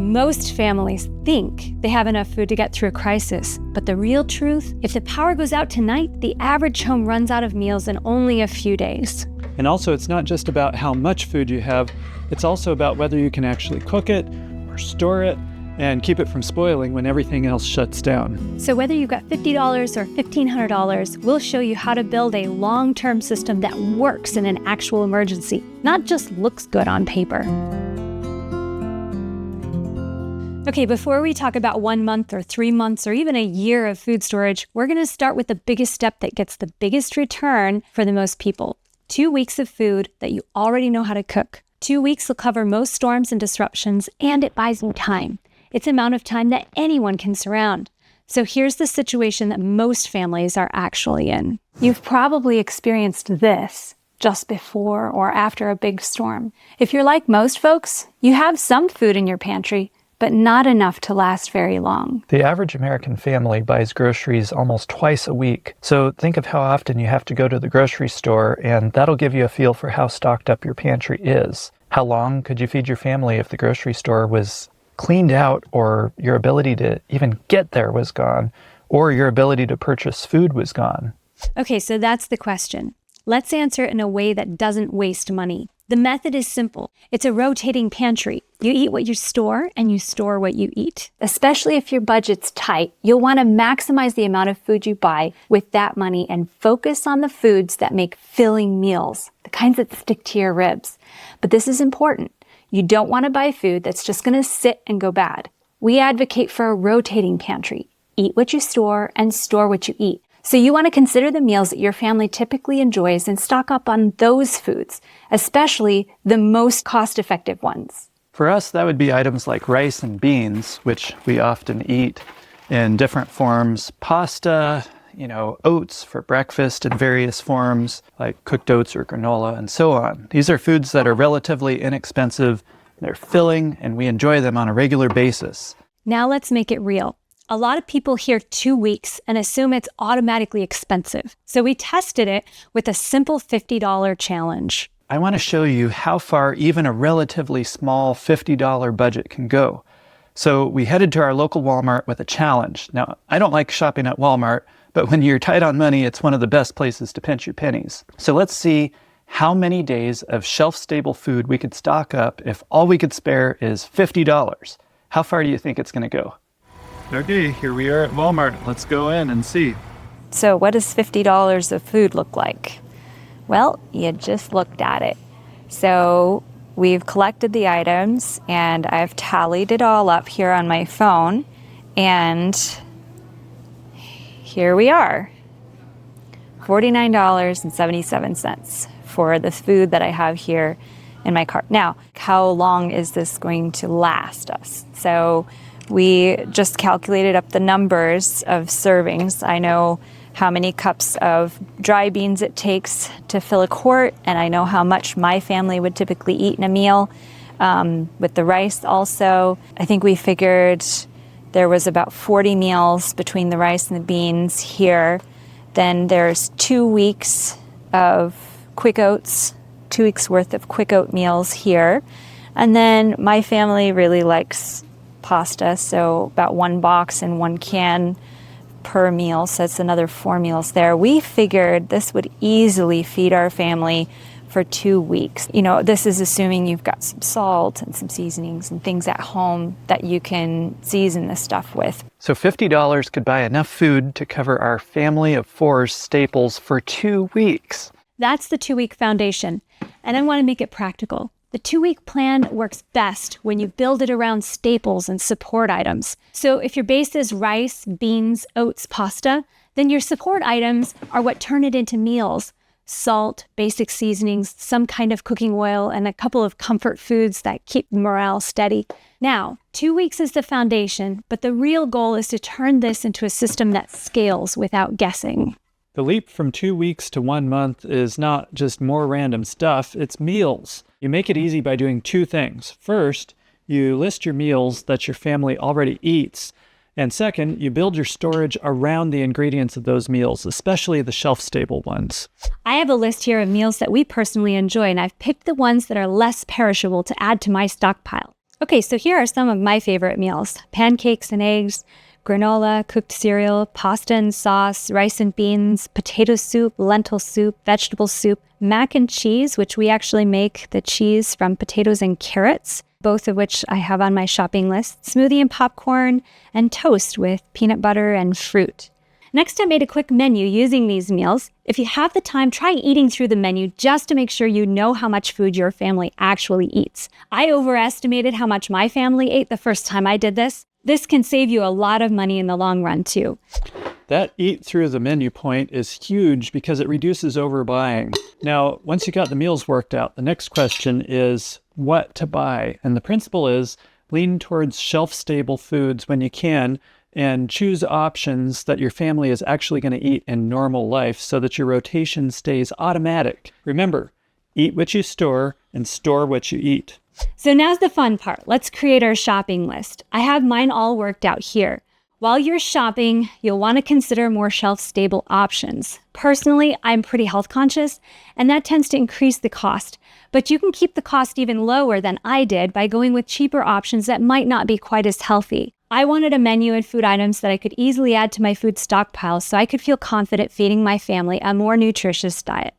Most families think they have enough food to get through a crisis, but the real truth, if the power goes out tonight, the average home runs out of meals in only a few days. And also, it's not just about how much food you have, it's also about whether you can actually cook it or store it and keep it from spoiling when everything else shuts down. So whether you've got $50 or $1,500, we'll show you how to build a long-term system that works in an actual emergency, not just looks good on paper. Okay, before we talk about 1 month or 3 months or even a year of food storage, we're going to start with the biggest step that gets the biggest return for the most people. 2 weeks of food that you already know how to cook. 2 weeks will cover most storms and disruptions, and it buys you time. It's the amount of time that anyone can surround. So here's the situation that most families are actually in. You've probably experienced this just before or after a big storm. If you're like most folks, you have some food in your pantry, but not enough to last very long. The average American family buys groceries almost twice a week. So think of how often you have to go to the grocery store, and that'll give you a feel for how stocked up your pantry is. How long could you feed your family if the grocery store was cleaned out, or your ability to even get there was gone, or your ability to purchase food was gone? Okay, so that's the question. Let's answer it in a way that doesn't waste money. The method is simple. It's a rotating pantry. You eat what you store, and you store what you eat. Especially if your budget's tight, you'll want to maximize the amount of food you buy with that money and focus on the foods that make filling meals, the kinds that stick to your ribs. But this is important. You don't want to buy food that's just going to sit and go bad. We advocate for a rotating pantry. Eat what you store and store what you eat. So you want to consider the meals that your family typically enjoys and stock up on those foods, especially the most cost-effective ones. For us, that would be items like rice and beans, which we often eat in different forms. Pasta, oats for breakfast in various forms, like cooked oats or granola, and so on. These are foods that are relatively inexpensive, they're filling, and we enjoy them on a regular basis. Now let's make it real. A lot of people hear 2 weeks and assume it's automatically expensive. So we tested it with a simple $50 challenge. I want to show you how far even a relatively small $50 budget can go. So we headed to our local Walmart with a challenge. Now, I don't like shopping at Walmart, but when you're tight on money, it's one of the best places to pinch your pennies. So let's see how many days of shelf-stable food we could stock up if all we could spare is $50. How far do you think it's going to go? Okay, here we are at Walmart. Let's go in and see. So what does $50 of food look like? Well, you just looked at it. So we've collected the items, and I've tallied it all up here on my phone, and here we are. $49.77 for the food that I have here in my cart. Now, how long is this going to last us? So we just calculated up the numbers of servings. I know how many cups of dry beans it takes to fill a quart, and I know how much my family would typically eat in a meal. With the rice also, I think we figured there was about 40 meals between the rice and the beans here. Then there's 2 weeks of quick oats, 2 weeks worth of quick oat meals here. And then my family really likes pasta, so about 1 box and 1 can per meal, so it's another 4 meals there. We figured this would easily feed our family for 2 weeks. This is assuming you've got some salt and some seasonings and things at home that you can season this stuff with. So $50 could buy enough food to cover our family of 4's staples for 2 weeks. That's the 2-week foundation, and I want to make it practical. The 2-week plan works best when you build it around staples and support items. So if your base is rice, beans, oats, pasta, then your support items are what turn it into meals. Salt, basic seasonings, some kind of cooking oil, and a couple of comfort foods that keep morale steady. Now, 2 weeks is the foundation, but the real goal is to turn this into a system that scales without guessing. The leap from 2 weeks to 1 month is not just more random stuff, it's meals. You make it easy by doing 2 things. First, you list your meals that your family already eats. And second, you build your storage around the ingredients of those meals, especially the shelf-stable ones. I have a list here of meals that we personally enjoy, and I've picked the ones that are less perishable to add to my stockpile. Okay, so here are some of my favorite meals: pancakes and eggs, granola, cooked cereal, pasta and sauce, rice and beans, potato soup, lentil soup, vegetable soup, mac and cheese, which we actually make the cheese from potatoes and carrots, both of which I have on my shopping list, smoothie and popcorn, and toast with peanut butter and fruit. Next, I made a quick menu using these meals. If you have the time, try eating through the menu just to make sure you know how much food your family actually eats. I overestimated how much my family ate the first time I did this. This can save you a lot of money in the long run, too. That eat through the menu point is huge because it reduces overbuying. Now, once you got the meals worked out, the next question is what to buy. And the principle is lean towards shelf-stable foods when you can, and choose options that your family is actually going to eat in normal life so that your rotation stays automatic. Remember, eat what you store and store what you eat. So now's the fun part. Let's create our shopping list. I have mine all worked out here. While you're shopping, you'll want to consider more shelf-stable options. Personally, I'm pretty health conscious, and that tends to increase the cost. But you can keep the cost even lower than I did by going with cheaper options that might not be quite as healthy. I wanted a menu and food items that I could easily add to my food stockpile so I could feel confident feeding my family a more nutritious diet.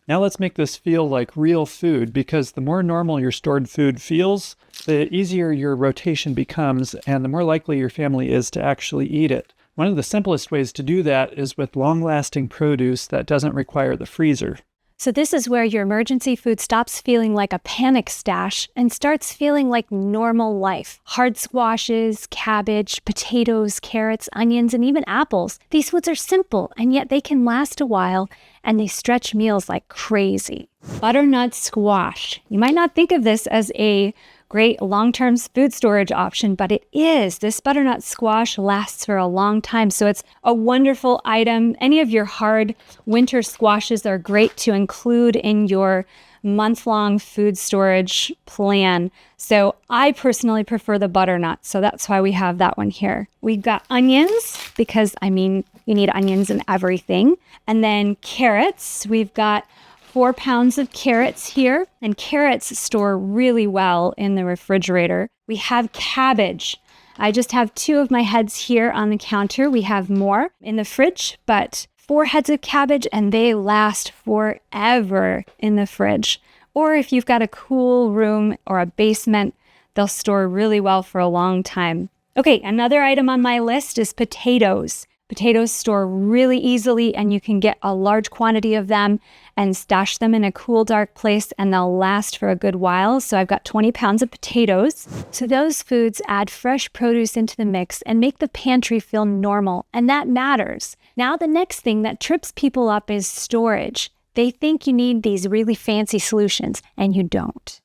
Now let's make this feel like real food, because the more normal your stored food feels, the easier your rotation becomes and the more likely your family is to actually eat it. One of the simplest ways to do that is with long-lasting produce that doesn't require the freezer. So this is where your emergency food stops feeling like a panic stash and starts feeling like normal life. Hard squashes, cabbage, potatoes, carrots, onions, and even apples. These foods are simple, and yet they can last a while, and they stretch meals like crazy. Butternut squash. You might not think of this as a great long-term food storage option, but it is. This butternut squash lasts for a long time, so it's a wonderful item. Any of your hard winter squashes are great to include in your month-long food storage plan. So I personally prefer the butternut, so that's why we have that one here. We've got onions, because, you need onions in everything. And then carrots. We've got 4 pounds of carrots here, and carrots store really well in the refrigerator. We have cabbage. I just have 2 of my heads here on the counter. We have more in the fridge, but 4 heads of cabbage, and they last forever in the fridge. Or if you've got a cool room or a basement, they'll store really well for a long time. Okay, another item on my list is potatoes. Potatoes store really easily, and you can get a large quantity of them and stash them in a cool, dark place, and they'll last for a good while. So I've got 20 pounds of potatoes. So those foods add fresh produce into the mix and make the pantry feel normal, and that matters. Now, the next thing that trips people up is storage. They think you need these really fancy solutions, and you don't.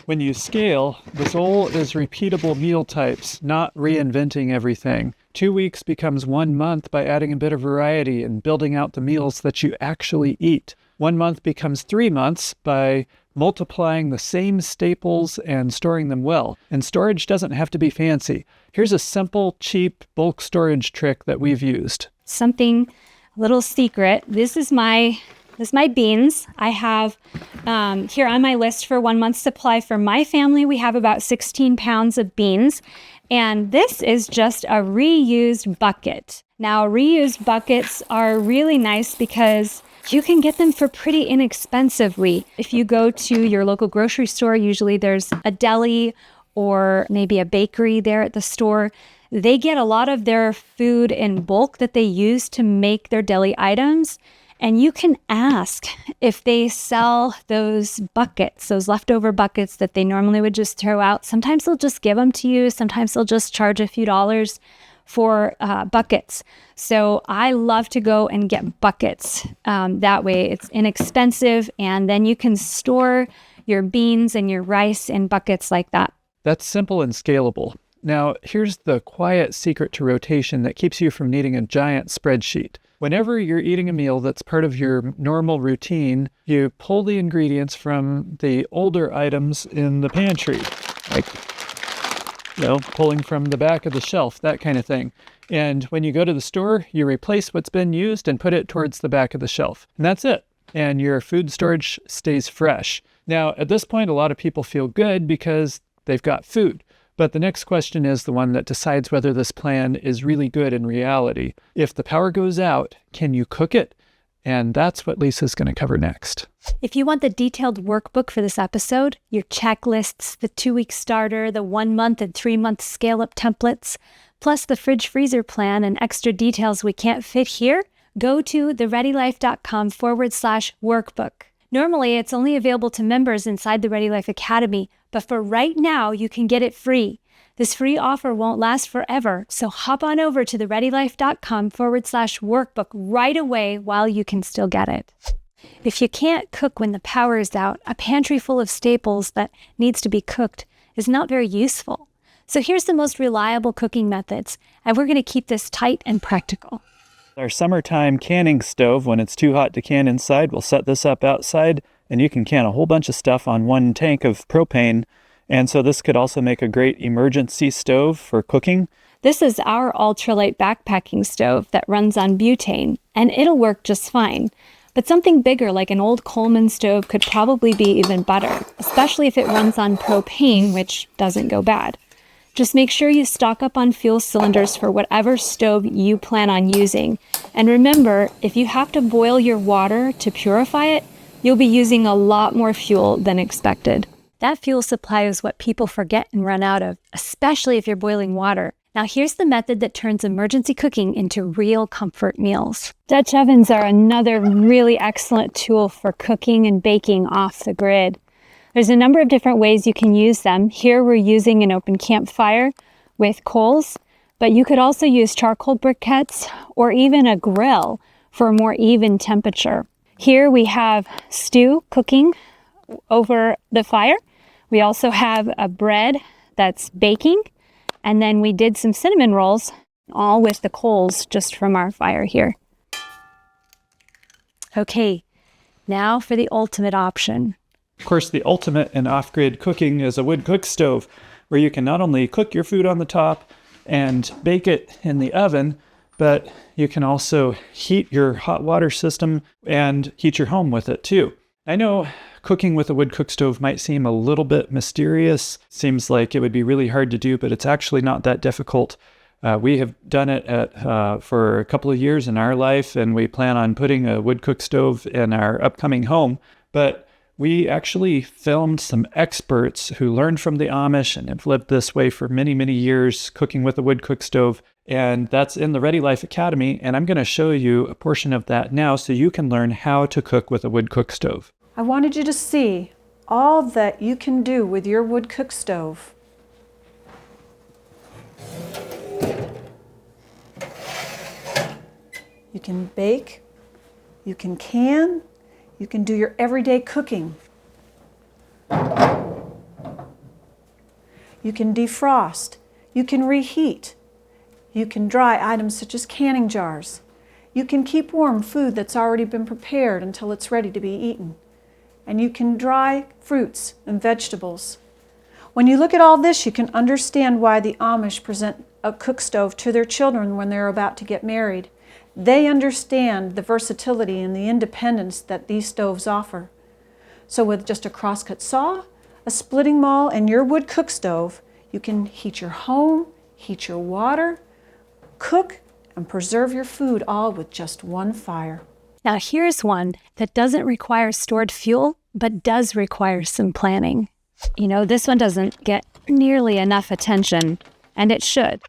When you scale, the goal is repeatable meal types, not reinventing everything. 2 weeks becomes 1 month by adding a bit of variety and building out the meals that you actually eat. 1 month becomes 3 months by multiplying the same staples and storing them well. And storage doesn't have to be fancy. Here's a simple, cheap bulk storage trick that we've used. Something, a little secret. This is my beans. I have here on my list for 1 month's supply for my family. We have about 16 pounds of beans. And this is just a reused bucket. Now, reused buckets are really nice because you can get them for pretty inexpensively. If you go to your local grocery store, usually there's a deli or maybe a bakery there at the store. They get a lot of their food in bulk that they use to make their deli items. And you can ask if they sell those buckets, those leftover buckets that they normally would just throw out. Sometimes they'll just give them to you. Sometimes they'll just charge a few dollars for buckets. So I love to go and get buckets. That way it's inexpensive, and then you can store your beans and your rice in buckets like that. That's simple and scalable. Now, here's the quiet secret to rotation that keeps you from needing a giant spreadsheet. Whenever you're eating a meal that's part of your normal routine, you pull the ingredients from the older items in the pantry, like, pulling from the back of the shelf, that kind of thing. And when you go to the store, you replace what's been used and put it towards the back of the shelf. And that's it. And your food storage stays fresh. Now, at this point, a lot of people feel good because they've got food. But the next question is the one that decides whether this plan is really good in reality. If the power goes out, can you cook it? And that's what Lisa's going to cover next. If you want the detailed workbook for this episode, your checklists, the 2-week starter, the 1-month and 3-month scale-up templates, plus the fridge freezer plan and extra details we can't fit here, go to thereadylife.com/workbook. Normally, it's only available to members inside the Ready Life Academy, but for right now, you can get it free. This free offer won't last forever, so hop on over to thereadylife.com/workbook right away while you can still get it. If you can't cook when the power is out, a pantry full of staples that needs to be cooked is not very useful. So here's the most reliable cooking methods, and we're going to keep this tight and practical. Our summertime canning stove, when it's too hot to can inside, we'll set this up outside, and you can can a whole bunch of stuff on one tank of propane. And so this could also make a great emergency stove for cooking. This is our ultralight backpacking stove that runs on butane, and it'll work just fine. But something bigger like an old Coleman stove could probably be even better, especially if it runs on propane, which doesn't go bad. Just make sure you stock up on fuel cylinders for whatever stove you plan on using. And remember, if you have to boil your water to purify it, you'll be using a lot more fuel than expected. That fuel supply is what people forget and run out of, especially if you're boiling water. Now here's the method that turns emergency cooking into real comfort meals. Dutch ovens are another really excellent tool for cooking and baking off the grid. There's a number of different ways you can use them. Here we're using an open campfire with coals, but you could also use charcoal briquettes or even a grill for a more even temperature. Here we have stew cooking over the fire. We also have a bread that's baking, and then we did some cinnamon rolls, all with the coals just from our fire here. Okay, now for the ultimate option. Of course, the ultimate in off-grid cooking is a wood cook stove, where you can not only cook your food on the top and bake it in the oven, but you can also heat your hot water system and heat your home with it too. I know cooking with a wood cook stove might seem a little bit mysterious. Seems like it would be really hard to do, but it's actually not that difficult. We have done it for a couple of years in our life, and we plan on putting a wood cook stove in our upcoming home. But we actually filmed some experts who learned from the Amish and have lived this way for many, many years, cooking with a wood cook stove. And that's in the Ready Life Academy. And I'm going to show you a portion of that now so you can learn how to cook with a wood cook stove. I wanted you to see all that you can do with your wood cook stove. You can bake, you can can, you can do your everyday cooking. You can defrost, you can reheat, you can dry items such as canning jars. You can keep warm food that's already been prepared until it's ready to be eaten. And you can dry fruits and vegetables. When you look at all this, you can understand why the Amish present a cook stove to their children when they're about to get married. They understand the versatility and the independence that these stoves offer. So with just a crosscut saw, a splitting maul, and your wood cook stove, you can heat your home, heat your water, cook, and preserve your food all with just one fire. Now here's one that doesn't require stored fuel, but does require some planning. You know, this one doesn't get nearly enough attention, and it should.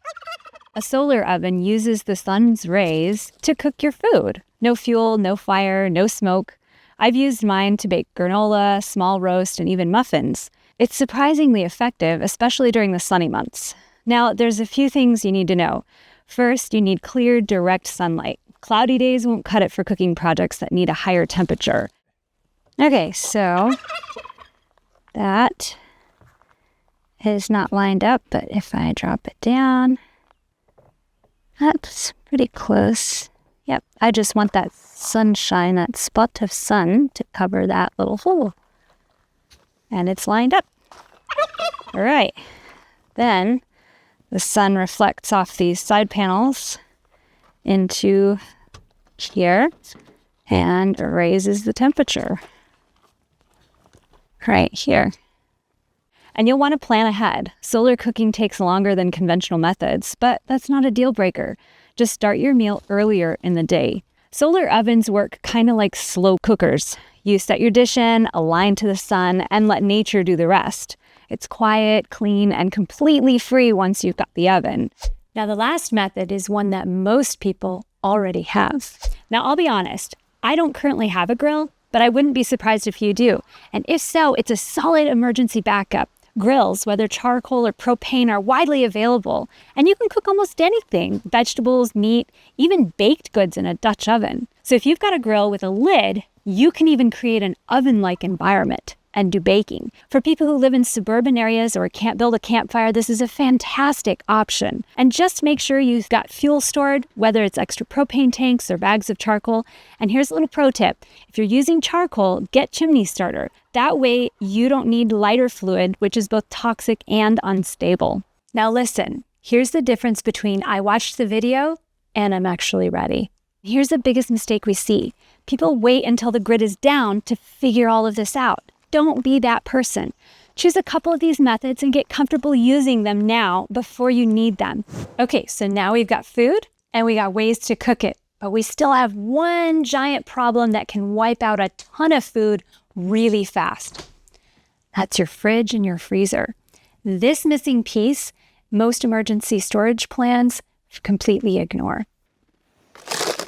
A solar oven uses the sun's rays to cook your food. No fuel, no fire, no smoke. I've used mine to bake granola, small roast, and even muffins. It's surprisingly effective, especially during the sunny months. Now, there's a few things you need to know. First, you need clear, direct sunlight. Cloudy days won't cut it for cooking projects that need a higher temperature. Okay, so that is not lined up, but if I drop it down, that's pretty close. Yep, I just want that sunshine, that spot of sun to cover that little hole. And it's lined up. All right. Then the sun reflects off these side panels into here and raises the temperature right here. And you'll want to plan ahead. Solar cooking takes longer than conventional methods, but that's not a deal breaker. Just start your meal earlier in the day. Solar ovens work kind of like slow cookers. You set your dish in, align to the sun, and let nature do the rest. It's quiet, clean, and completely free once you've got the oven. Now, the last method is one that most people already have. Now, I'll be honest, I don't currently have a grill, but I wouldn't be surprised if you do. And if so, it's a solid emergency backup. Grills, whether charcoal or propane, are widely available, and you can cook almost anything, vegetables, meat, even baked goods in a Dutch oven. So if you've got a grill with a lid, you can even create an oven-like environment and do baking. For people who live in suburban areas or can't build a campfire, this is a fantastic option. And just make sure you've got fuel stored, whether it's extra propane tanks or bags of charcoal. And here's a little pro tip. If you're using charcoal, get chimney starter. That way you don't need lighter fluid, which is both toxic and unstable. Now listen, here's the difference between I watched the video and I'm actually ready. Here's the biggest mistake we see. People wait until the grid is down to figure all of this out. Don't be that person. Choose a couple of these methods and get comfortable using them now before you need them. Okay, so now we've got food and we got ways to cook it, but we still have one giant problem that can wipe out a ton of food really fast. That's your fridge and your freezer. This missing piece, most emergency storage plans completely ignore.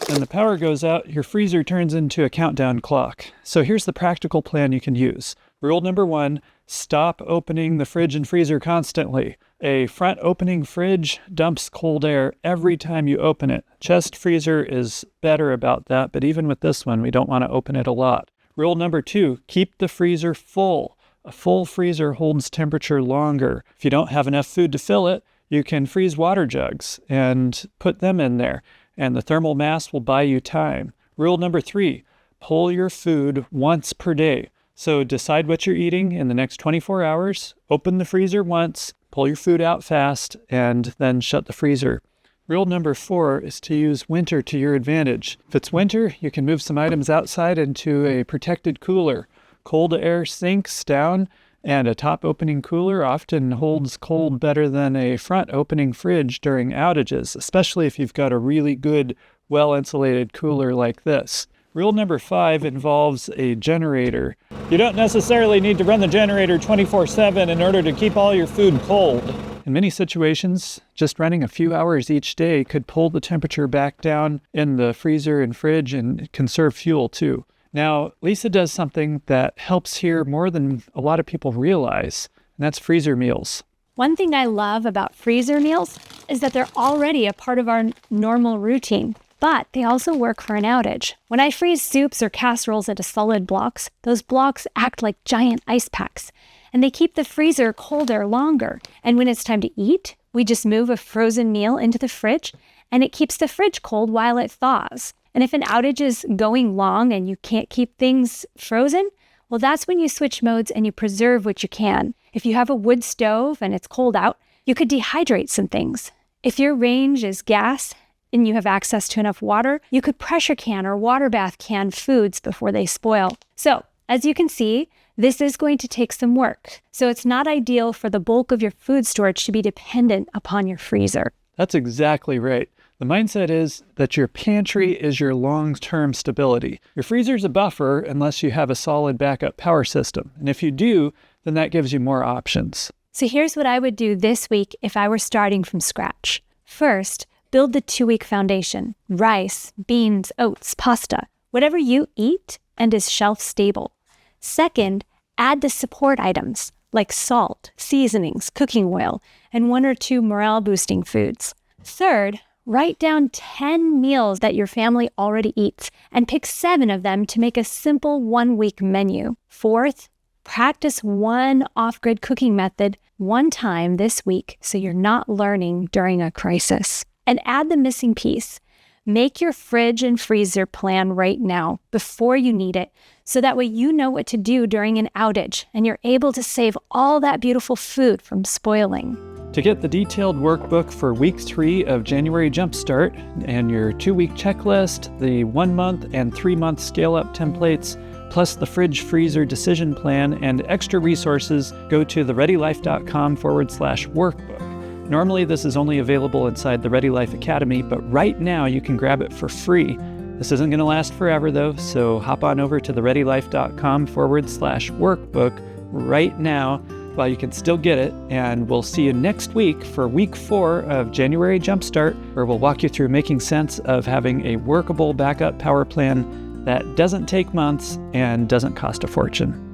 When the power goes out, your freezer turns into a countdown clock. So here's the practical plan you can use. Rule number 1, stop opening the fridge and freezer constantly. A front opening fridge dumps cold air every time you open it. Chest freezer is better about that, but even with this one, we don't want to open it a lot. Rule number 2, keep the freezer full. A full freezer holds temperature longer. If you don't have enough food to fill it, you can freeze water jugs and put them in there, and the thermal mass will buy you time. Rule number 3, pull your food once per day. So decide what you're eating in the next 24 hours, open the freezer once, pull your food out fast, and then shut the freezer. Rule number 4 is to use winter to your advantage. If it's winter, you can move some items outside into a protected cooler. Cold air sinks down, and a top opening cooler often holds cold better than a front opening fridge during outages, especially if you've got a really good, well-insulated cooler like this. Rule number 5 involves a generator. You don't necessarily need to run the generator 24/7 in order to keep all your food cold. In many situations, just running a few hours each day could pull the temperature back down in the freezer and fridge and conserve fuel too. Now, Lisa does something that helps here more than a lot of people realize, and that's freezer meals. One thing I love about freezer meals is that they're already a part of our normal routine, but they also work for an outage. When I freeze soups or casseroles into solid blocks, those blocks act like giant ice packs, and they keep the freezer colder longer. And when it's time to eat, we just move a frozen meal into the fridge, and it keeps the fridge cold while it thaws. And if an outage is going long and you can't keep things frozen, well, that's when you switch modes and you preserve what you can. If you have a wood stove and it's cold out, you could dehydrate some things. If your range is gas and you have access to enough water, you could pressure can or water bath can foods before they spoil. So, as you can see, this is going to take some work. So it's not ideal for the bulk of your food storage to be dependent upon your freezer. That's exactly right. The mindset is that your pantry is your long-term stability. Your freezer's a buffer unless you have a solid backup power system. And if you do, then that gives you more options. So here's what I would do this week if I were starting from scratch. First, build the 2-week foundation: rice, beans, oats, pasta, whatever you eat and is shelf stable. Second, add the support items like salt, seasonings, cooking oil, and 1 or 2 morale-boosting foods. Third, write down 10 meals that your family already eats and pick 7 of them to make a simple 1-week menu. Fourth, practice one off-grid cooking method one time this week so you're not learning during a crisis. And add the missing piece. Make your fridge and freezer plan right now before you need it, so that way you know what to do during an outage and you're able to save all that beautiful food from spoiling. To get the detailed workbook for week 3 of January Jumpstart and your 2-week checklist, the 1-month and 3-month scale-up templates, plus the fridge freezer decision plan and extra resources, go to thereadylife.com/workbook. Normally, this is only available inside the Ready Life Academy, but right now you can grab it for free. This isn't going to last forever though, so hop on over to thereadylife.com/workbook right now while you can still get it, and we'll see you next week for week 4 of January Jumpstart, where we'll walk you through making sense of having a workable backup power plan that doesn't take months and doesn't cost a fortune.